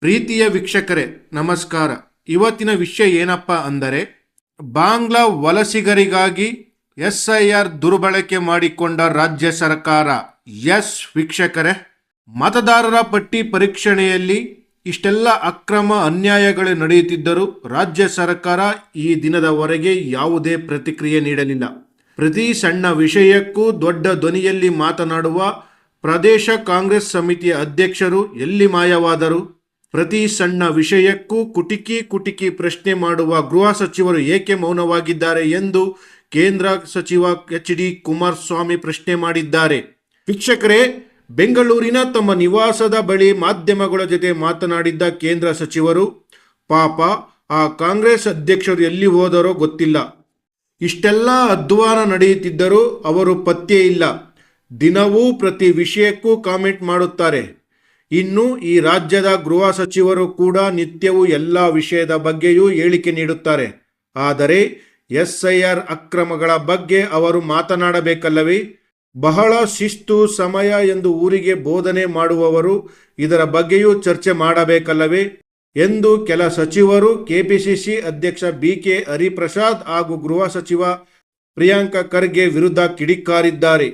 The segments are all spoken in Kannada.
ಪ್ರೀತಿಯ ವೀಕ್ಷಕರೇ ನಮಸ್ಕಾರ. ಇವತ್ತಿನ ವಿಷಯ ಏನಪ್ಪ ಅಂದರೆ ಬಾಂಗ್ಲಾ ವಲಸಿಗರಿಗಾಗಿ SIR ದುರ್ಬಳಕೆ ಮಾಡಿಕೊಂಡ ರಾಜ್ಯ ಸರ್ಕಾರ. ಎಸ್ ವೀಕ್ಷಕರೇ, ಮತದಾರರ ಪಟ್ಟಿ ಪರೀಕ್ಷಣೆಯಲ್ಲಿ ಇಷ್ಟೆಲ್ಲ ಅಕ್ರಮ ಅನ್ಯಾಯಗಳು ನಡೆಯುತ್ತಿದ್ದರೂ ರಾಜ್ಯ ಸರ್ಕಾರ ಈ ದಿನದವರೆಗೆ ಯಾವುದೇ ಪ್ರತಿಕ್ರಿಯೆ ನೀಡಲಿಲ್ಲ. ಪ್ರತಿ ಸಣ್ಣ ವಿಷಯಕ್ಕೂ ದೊಡ್ಡ ಧ್ವನಿಯಲ್ಲಿ ಮಾತನಾಡುವ ಪ್ರದೇಶ ಕಾಂಗ್ರೆಸ್ ಸಮಿತಿಯ ಅಧ್ಯಕ್ಷರು ಎಲ್ಲಿ ಮಾಯವಾದರು? ಪ್ರತಿ ಸಣ್ಣ ವಿಷಯಕ್ಕೂ ಕುಟಿಕಿ ಪ್ರಶ್ನೆ ಮಾಡುವ ಗೃಹ ಸಚಿವರು ಏಕೆ ಮೌನವಾಗಿದ್ದಾರೆ ಎಂದು ಕೇಂದ್ರ ಸಚಿವ HD ಕುಮಾರಸ್ವಾಮಿ ಪ್ರಶ್ನೆ ಮಾಡಿದ್ದಾರೆ. ವೀಕ್ಷಕರೇ, ಬೆಂಗಳೂರಿನ ತಮ್ಮ ನಿವಾಸದ ಬಳಿ ಮಾಧ್ಯಮಗಳ ಜೊತೆ ಮಾತನಾಡಿದ್ದ ಕೇಂದ್ರ ಸಚಿವರು, ಪಾಪ ಆ ಕಾಂಗ್ರೆಸ್ ಅಧ್ಯಕ್ಷರು ಎಲ್ಲಿ ಹೋದರೋ ಗೊತ್ತಿಲ್ಲ, ಇಷ್ಟೆಲ್ಲ ಅಧ್ವಾನ ನಡೆಯುತ್ತಿದ್ದರೂ ಅವರು ಪತ್ತೆ ಇಲ್ಲ, ದಿನವೂ ಪ್ರತಿ ವಿಷಯಕ್ಕೂ ಕಾಮೆಂಟ್ ಮಾಡುತ್ತಾರೆ. ಇನ್ನು ಈ ರಾಜ್ಯದ ಗೃಹ ಸಚಿವರು ಕೂಡ ನಿತ್ಯವೂ ಎಲ್ಲ ವಿಷಯದ ಬಗ್ಗೆಯೂ ಹೇಳಿಕೆ ನೀಡುತ್ತಾರೆ. ಆದರೆ SIR ಅಕ್ರಮಗಳ ಬಗ್ಗೆ ಅವರು ಮಾತನಾಡಬೇಕಲ್ಲವೇ? ಬಹಳ ಶಿಸ್ತು ಸಮಯ ಎಂದು ಊರಿಗೆ ಬೋಧನೆ ಮಾಡುವವರು ಇದರ ಬಗ್ಗೆಯೂ ಚರ್ಚೆ ಮಾಡಬೇಕಲ್ಲವೇ ಎಂದು ಕೆಲ ಸಚಿವರು KPCC ಅಧ್ಯಕ್ಷ BK ಹರಿಪ್ರಸಾದ್ ಹಾಗೂ ಗೃಹ ಸಚಿವ ಪ್ರಿಯಾಂಕ ಖರ್ಗೆ ವಿರುದ್ಧ ಕಿಡಿಕಾರಿದ್ದಾರೆ.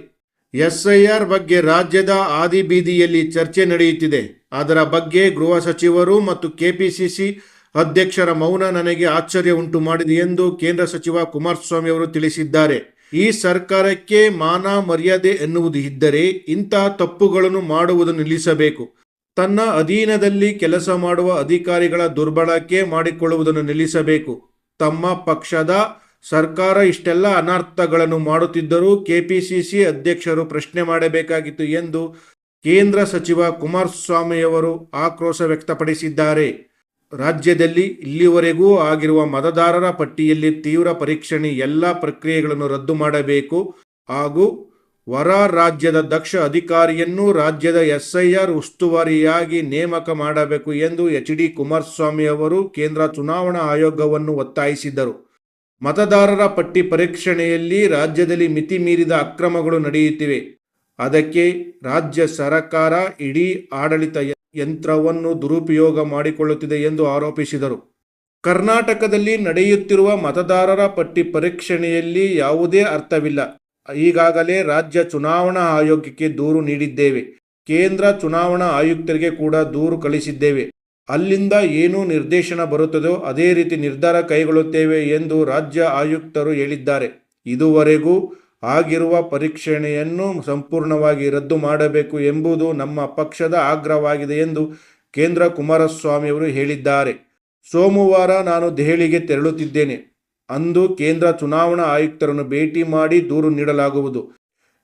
SIR ಬಗ್ಗೆ ರಾಜ್ಯದ ಆದಿಬೀದಿಯಲ್ಲಿ ಚರ್ಚೆ ನಡೆಯುತ್ತಿದೆ. ಅದರ ಬಗ್ಗೆ ಗೃಹ ಸಚಿವರು ಮತ್ತು KPCC ಅಧ್ಯಕ್ಷರ ಮೌನ ನನಗೆ ಆಶ್ಚರ್ಯ ಉಂಟು ಮಾಡಿದೆ ಎಂದು ಕೇಂದ್ರ ಸಚಿವ ಕುಮಾರಸ್ವಾಮಿ ಅವರು ತಿಳಿಸಿದ್ದಾರೆ. ಈ ಸರ್ಕಾರಕ್ಕೆ ಮಾನ ಮರ್ಯಾದೆ ಎನ್ನುವುದು ಇದ್ದರೆ ಇಂತಹ ತಪ್ಪುಗಳನ್ನು ಮಾಡುವುದನ್ನು ನಿಲ್ಲಿಸಬೇಕು. ತನ್ನ ಅಧೀನದಲ್ಲಿ ಕೆಲಸ ಮಾಡುವ ಅಧಿಕಾರಿಗಳ ದುರ್ಬಳಕೆ ಮಾಡಿಕೊಳ್ಳುವುದನ್ನು ನಿಲ್ಲಿಸಬೇಕು. ತಮ್ಮ ಪಕ್ಷದ ಸರ್ಕಾರ ಇಷ್ಟೆಲ್ಲ ಅನರ್ಥಗಳನ್ನು ಮಾಡುತ್ತಿದ್ದರೂ KPCC ಅಧ್ಯಕ್ಷರು ಪ್ರಶ್ನೆ ಮಾಡಬೇಕಾಗಿತ್ತು ಎಂದು ಕೇಂದ್ರ ಸಚಿವ ಕುಮಾರಸ್ವಾಮಿಯವರು ಆಕ್ರೋಶ ವ್ಯಕ್ತಪಡಿಸಿದ್ದಾರೆ. ರಾಜ್ಯದಲ್ಲಿ ಇಲ್ಲಿವರೆಗೂ ಆಗಿರುವ ಮತದಾರರ ಪಟ್ಟಿಯಲ್ಲಿ ತೀವ್ರ ಪರೀಕ್ಷಣೆ ಎಲ್ಲ ಪ್ರಕ್ರಿಯೆಗಳನ್ನು ರದ್ದು ಮಾಡಬೇಕು ಹಾಗೂ ಹೊರ ರಾಜ್ಯದ ದಕ್ಷ ಅಧಿಕಾರಿಯನ್ನು ರಾಜ್ಯದ SIR ಉಸ್ತುವಾರಿಯಾಗಿ ನೇಮಕ ಮಾಡಬೇಕು ಎಂದು HD ಕುಮಾರಸ್ವಾಮಿ ಅವರು ಕೇಂದ್ರ ಚುನಾವಣಾ ಆಯೋಗವನ್ನು ಒತ್ತಾಯಿಸಿದರು. ಮತದಾರರ ಪಟ್ಟಿ ಪರೀಕ್ಷಣೆಯಲ್ಲಿ ರಾಜ್ಯದಲ್ಲಿ ಮಿತಿ ಮೀರಿದ ಅಕ್ರಮಗಳು ನಡೆಯುತ್ತಿವೆ. ಅದಕ್ಕೆ ರಾಜ್ಯ ಸರ್ಕಾರ ಇಡೀ ಆಡಳಿತ ಯಂತ್ರವನ್ನು ದುರುಪಯೋಗ ಮಾಡಿಕೊಳ್ಳುತ್ತಿದೆ ಎಂದು ಆರೋಪಿಸಿದರು. ಕರ್ನಾಟಕದಲ್ಲಿ ನಡೆಯುತ್ತಿರುವ ಮತದಾರರ ಪಟ್ಟಿ ಪರೀಕ್ಷಣೆಯಲ್ಲಿ ಯಾವುದೇ ಅರ್ಥವಿಲ್ಲ. ಈಗಾಗಲೇ ರಾಜ್ಯ ಚುನಾವಣಾ ಆಯೋಗಕ್ಕೆ ದೂರು ನೀಡಿದ್ದೇವೆ. ಕೇಂದ್ರ ಚುನಾವಣಾ ಆಯುಕ್ತರಿಗೆ ಕೂಡ ದೂರು ಕಳಿಸಿದ್ದೇವೆ. ಅಲ್ಲಿಂದ ಏನು ನಿರ್ದೇಶನ ಬರುತ್ತದೋ ಅದೇ ರೀತಿ ನಿರ್ಧಾರ ಕೈಗೊಳ್ಳುತ್ತೇವೆ ಎಂದು ರಾಜ್ಯ ಆಯುಕ್ತರು ಹೇಳಿದ್ದಾರೆ. ಇದುವರೆಗೂ ಆಗಿರುವ ಪರೀಕ್ಷಣೆಯನ್ನು ಸಂಪೂರ್ಣವಾಗಿ ರದ್ದು ಮಾಡಬೇಕು ಎಂಬುದು ನಮ್ಮ ಪಕ್ಷದ ಆಗ್ರಹವಾಗಿದೆ ಎಂದು ಕೇಂದ್ರ ಕುಮಾರಸ್ವಾಮಿ ಅವರು ಹೇಳಿದ್ದಾರೆ. ಸೋಮವಾರ ನಾನು ದೆಹಲಿಗೆ ತೆರಳುತ್ತಿದ್ದೇನೆ. ಅಂದು ಕೇಂದ್ರ ಚುನಾವಣಾ ಆಯುಕ್ತರನ್ನು ಭೇಟಿ ಮಾಡಿ ದೂರು ನೀಡಲಾಗುವುದು.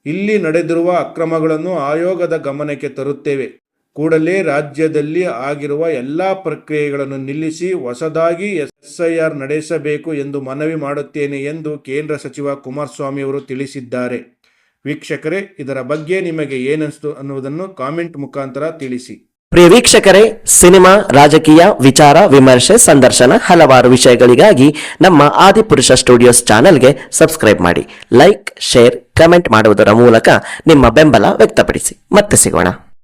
ಇಲ್ಲಿ ನಡೆದಿರುವ ಅಕ್ರಮಗಳನ್ನು ಆಯೋಗದ ಗಮನಕ್ಕೆ ತರುತ್ತೇವೆ. ಕೂಡಲೇ ರಾಜ್ಯದಲ್ಲಿ ಆಗಿರುವ ಎಲ್ಲ ಪ್ರಕ್ರಿಯೆಗಳನ್ನು ನಿಲ್ಲಿಸಿ ಹೊಸದಾಗಿ SIR ನಡೆಸಬೇಕು ಎಂದು ಮನವಿ ಮಾಡುತ್ತೇನೆ ಎಂದು ಕೇಂದ್ರ ಸಚಿವ ಕುಮಾರಸ್ವಾಮಿ ಅವರು ತಿಳಿಸಿದ್ದಾರೆ. ವೀಕ್ಷಕರೇ, ಇದರ ಬಗ್ಗೆ ನಿಮಗೆ ಏನಿಸ್ತು ಅನ್ನುವುದನ್ನು ಕಾಮೆಂಟ್ ಮುಖಾಂತರ ತಿಳಿಸಿ. ಪ್ರಿಯ ವೀಕ್ಷಕರೇ, ಸಿನಿಮಾ, ರಾಜಕೀಯ, ವಿಚಾರ, ವಿಮರ್ಶೆ, ಸಂದರ್ಶನ ಹಲವಾರು ವಿಷಯಗಳಿಗಾಗಿ ನಮ್ಮ ಆದಿಪುರುಷ ಸ್ಟುಡಿಯೋಸ್ ಚಾನೆಲ್ಗೆ ಸಬ್ಸ್ಕ್ರೈಬ್ ಮಾಡಿ. ಲೈಕ್, ಶೇರ್, ಕಮೆಂಟ್ ಮಾಡುವುದರ ಮೂಲಕ ನಿಮ್ಮ ಬೆಂಬಲ ವ್ಯಕ್ತಪಡಿಸಿ. ಮತ್ತೆ ಸಿಗೋಣ.